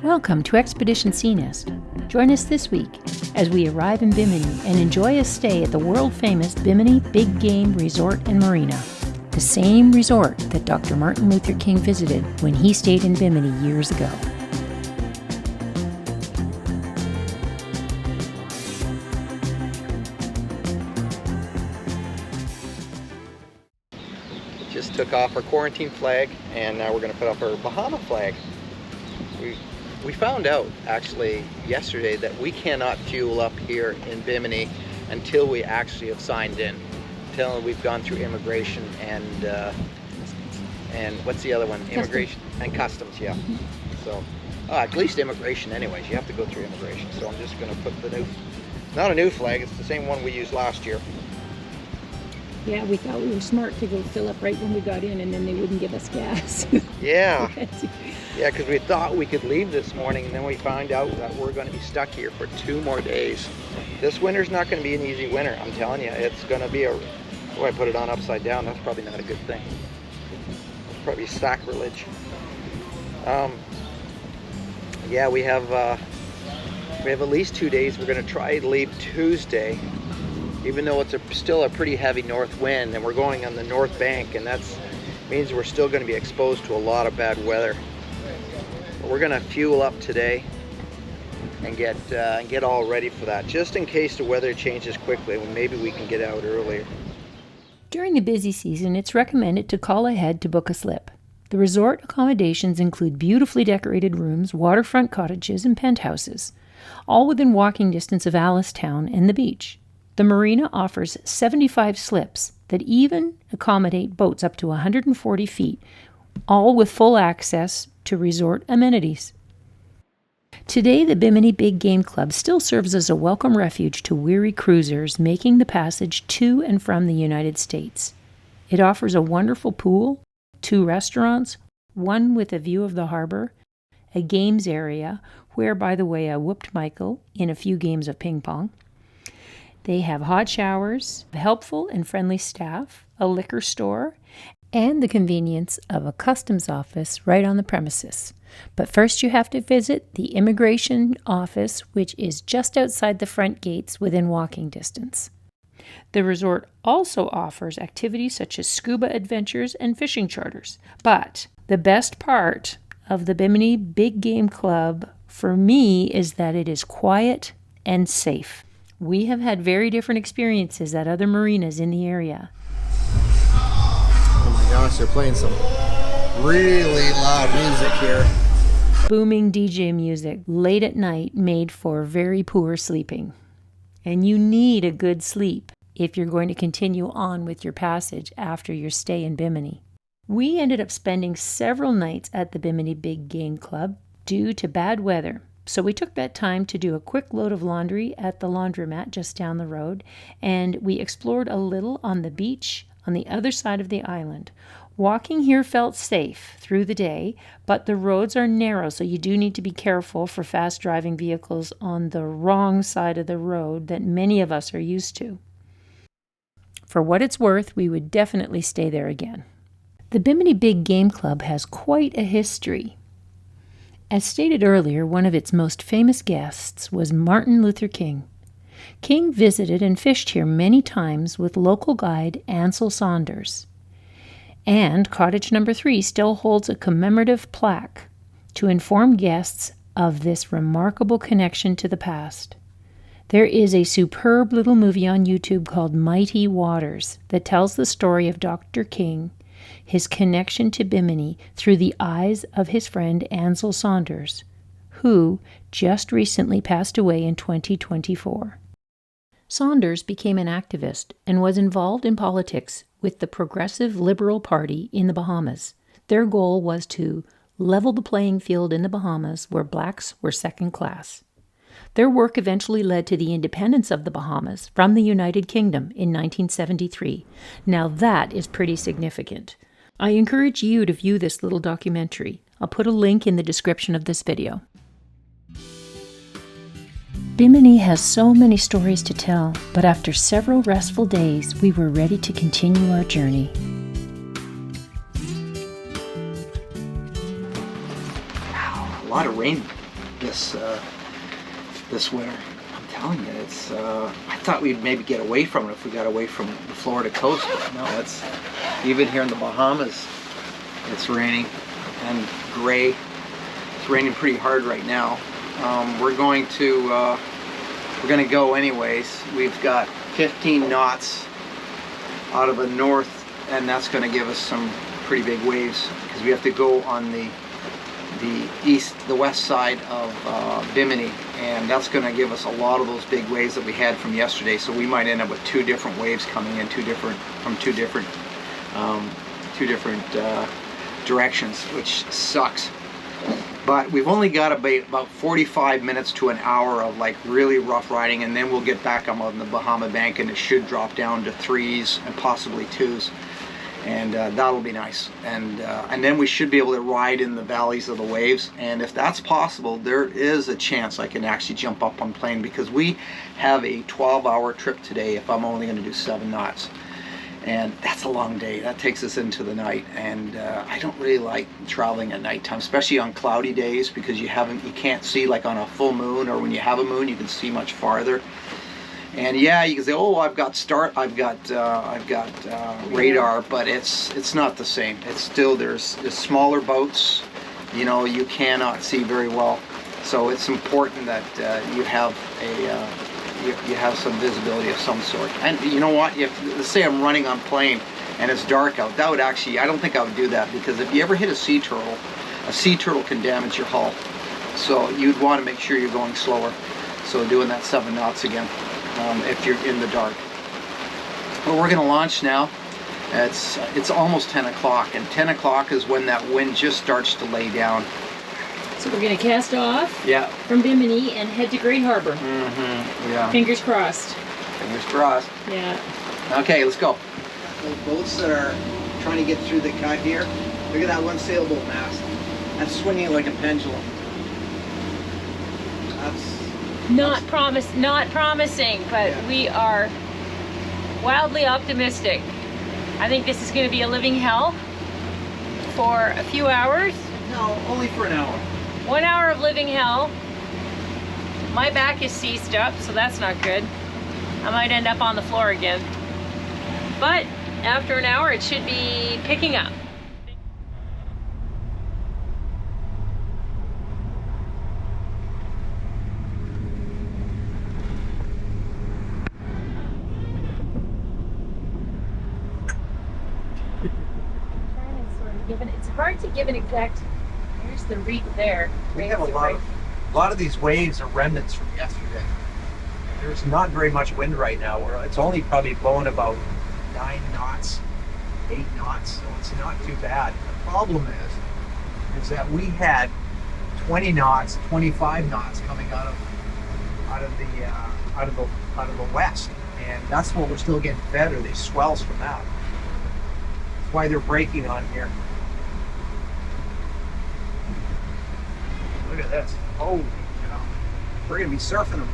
Welcome to Expedition Seanest. Join us this week as we arrive in Bimini and enjoy a stay at the world-famous Bimini Big Game Resort and Marina, the same resort that Dr. Martin Luther King visited when he stayed in Bimini years ago. Just took off our quarantine flag, and now we're going to put up our Bahama flag. We found out actually yesterday that we cannot fuel up here in Bimini until we actually have signed in, until we've gone through immigration and what's the other one? Immigration and customs, yeah. So at least immigration anyways, you have to go through immigration. So I'm just going to put the new, not a new flag, it's the same one we used last year. Yeah, we thought we were smart to go fill up right when we got in, and then they wouldn't give us gas. Yeah. Yeah, because we thought we could leave this morning, and then we found out that we're going to be stuck here for 2 more days. This winter's not going to be an easy winter, I'm telling you. It's going to be a... Oh, I put it on upside down. That's probably not a good thing. It's probably sacrilege. Yeah, we have at least 2 days. We're going to try to leave Tuesday, even though it's still a pretty heavy north wind, and we're going on the north bank, and that means we're still going to be exposed to a lot of bad weather. But we're going to fuel up today and get all ready for that, just in case the weather changes quickly. Maybe we can get out earlier. During the busy season, it's recommended to call ahead to book a slip. The resort accommodations include beautifully decorated rooms, waterfront cottages, and penthouses, all within walking distance of Alistown and the beach. The marina offers 75 slips that even accommodate boats up to 140 feet, all with full access to resort amenities. Today, the Bimini Big Game Club still serves as a welcome refuge to weary cruisers making the passage to and from the United States. It offers a wonderful pool, 2 restaurants, one with a view of the harbor, a games area where, by the way, I whooped Michael in a few games of ping pong. They have hot showers, helpful and friendly staff, a liquor store, and the convenience of a customs office right on the premises. But first you have to visit the immigration office, which is just outside the front gates within walking distance. The resort also offers activities such as scuba adventures and fishing charters. But the best part of the Bimini Big Game Club for me is that it is quiet and safe. We have had very different experiences at other marinas in the area. Oh my gosh, they're playing some really loud music here. Booming DJ music late at night made for very poor sleeping. And you need a good sleep if you're going to continue on with your passage after your stay in Bimini. We ended up spending several nights at the Bimini Big Game Club due to bad weather. So we took that time to do a quick load of laundry at the laundromat just down the road, and we explored a little on the beach on the other side of the island. Walking here felt safe through the day, but the roads are narrow, so you do need to be careful for fast-driving vehicles on the wrong side of the road that many of us are used to. For what it's worth, we would definitely stay there again. The Bimini Big Game Club has quite a history. As stated earlier, one of its most famous guests was Martin Luther King. King visited and fished here many times with local guide Ansel Saunders. And cottage number 3 still holds a commemorative plaque to inform guests of this remarkable connection to the past. There is a superb little movie on YouTube called Mighty Waters that tells the story of Dr. King, his connection to Bimini through the eyes of his friend Ansel Saunders, who just recently passed away in 2024. Saunders became an activist and was involved in politics with the Progressive Liberal Party in the Bahamas. Their goal was to level the playing field in the Bahamas where blacks were second class. Their work eventually led to the independence of the Bahamas from the United Kingdom in 1973. Now that is pretty significant. I encourage you to view this little documentary. I'll put a link in the description of this video. Bimini has so many stories to tell, but after several restful days, we were ready to continue our journey. Wow, a lot lot of rain this winter. I'm telling you, it's. I thought we'd maybe get away from it if we got away from the Florida coast. But no, it's even here in the Bahamas. It's raining and gray. It's raining pretty hard right now. We're going to go anyways. We've got 15 knots out of the north, and that's going to give us some pretty big waves because we have to go on the west side of Bimini, and that's going to give us a lot of those big waves that we had from yesterday. So we might end up with two different waves coming in, two different directions, which sucks. But we've only got about 45 minutes to an hour of like really rough riding, and then we'll get back on the Bahama bank, and it should drop down to 3s and possibly 2s, and that'll be nice. And then we should be able to ride in the valleys of the waves. And if that's possible, there is a chance I can actually jump up on plane, because we have a 12-hour trip today if I'm only going to do 7 knots. And that's a long day. That takes us into the night, and I don't really like traveling at nighttime, especially on cloudy days, because you can't see like on a full moon, or when you have a moon you can see much farther. And yeah, you can say, oh, I've got radar, but it's not the same. It's still, there's smaller boats, you know, you cannot see very well. So it's important that you have some visibility of some sort. And you know what, let's say I'm running on plane and it's dark out, that would actually, I don't think I would do that, because if you ever hit a sea turtle can damage your hull. So you'd want to make sure you're going slower. So doing that 7 knots again, if you're in the dark. But we're going to launch now. It's almost 10 o'clock, and 10 o'clock is when that wind just starts to lay down. So we're going to cast off from Bimini and head to Great Harbor. Mm-hmm. Yeah. Fingers crossed. Fingers crossed. Yeah. Okay, let's go. Those boats that are trying to get through the cut here, look at that one sailboat mast. That's swinging like a pendulum. Not promising, but yeah. We are wildly optimistic. I think this is going to be a living hell for a few hours. No, only for an hour. 1 hour of living hell. My back is seized up, so that's not good. I might end up on the floor again. But after an hour, it should be picking up. It's hard to give an exact. Here's the reef there. We have a lot of these waves are remnants from yesterday. There's not very much wind right now. It's only probably blowing about 9 knots, 8 knots, so it's not too bad. The problem is that we had 20 knots, 25 knots coming out of the west, and that's what we're still getting fed, are these swells from that. That's why they're breaking on here. Look at this. Holy cow. We're going to be surfing them.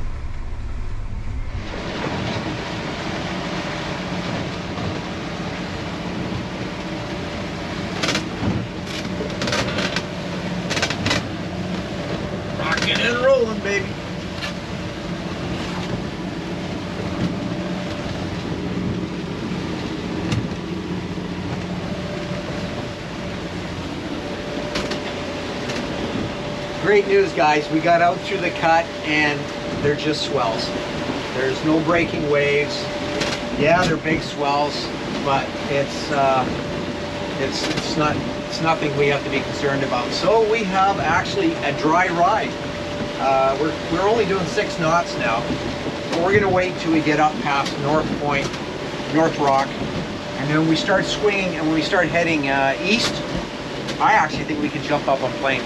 Rocking and rolling, baby. Great news, guys. We got out through the cut and they're just swells. There's no breaking waves. Yeah, they're big swells, but it's nothing we have to be concerned about. So we have actually a dry ride. We're only doing 6 knots now, but we're gonna wait till we get up past North Point, North Rock, and then when we start swinging and when we start heading east, I actually think we can jump up on plane.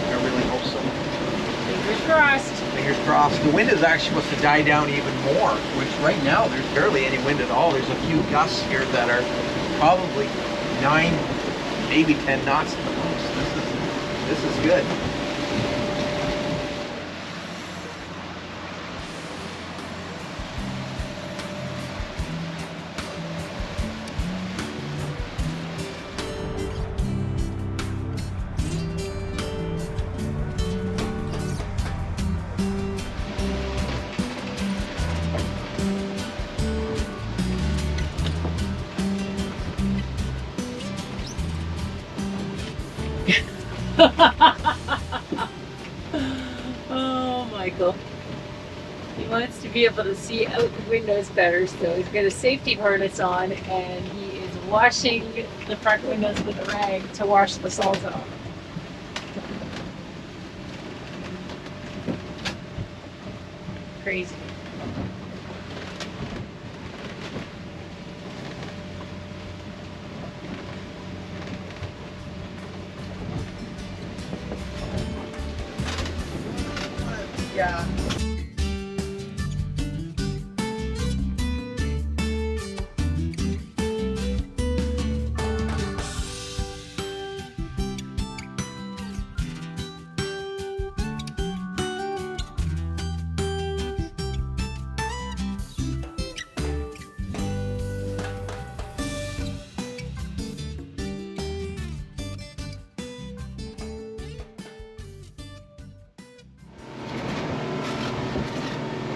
I really hope so. Fingers crossed. Fingers crossed. The wind is actually supposed to die down even more, which right now there's barely any wind at all. There's a few gusts here that are probably 9, maybe 10 knots at the most. This is good. Oh, Michael. He wants to be able to see out the windows better, so he's got a safety harness on, and he is washing the front windows with a rag to wash the soles off. Crazy. Yeah.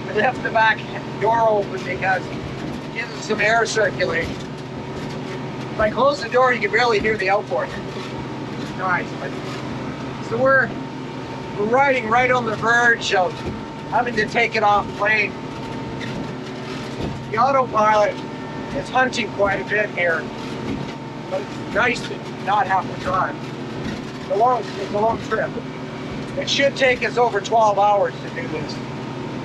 We left the back door open because it gives us some air circulating. If I close the door, you can barely hear the outboard. It's nice. So we're riding right on the verge of having to take it off plane. The autopilot is hunting quite a bit here, but it's nice to not have to drive. It's a long trip. It should take us over 12 hours to do this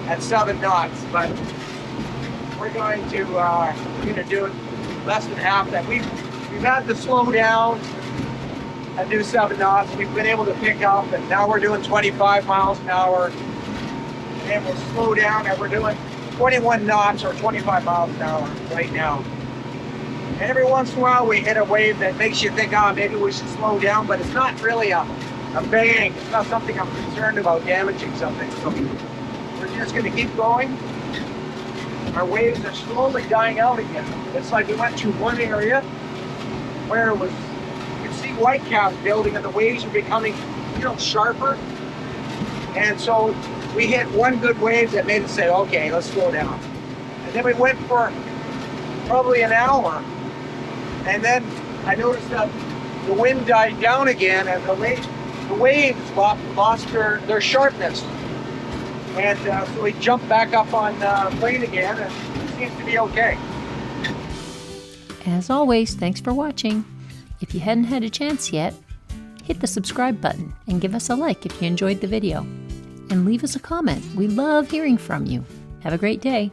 at 7 knots, but we're going to do it less than half that. We've had to slow down and do 7 knots. We've been able to pick up, and now we're doing 25 miles an hour. And we'll slow down, and we're doing 21 knots or 25 miles an hour right now. And every once in a while we hit a wave that makes you think, maybe we should slow down, but it's not really a bang. It's not something I'm concerned about damaging something. So we're just going to keep going. Our waves are slowly dying out again. It's like we went to one area where it was, you could see whitecaps building and the waves were becoming, sharper. And so we hit one good wave that made us say, okay, let's slow down. And then we went for probably an hour. And then I noticed that the wind died down again and the waves lost their sharpness. And so we jumped back up on plane again, and it seems to be okay. As always, thanks for watching. If you hadn't had a chance yet, hit the subscribe button and give us a like if you enjoyed the video. And leave us a comment. We love hearing from you. Have a great day.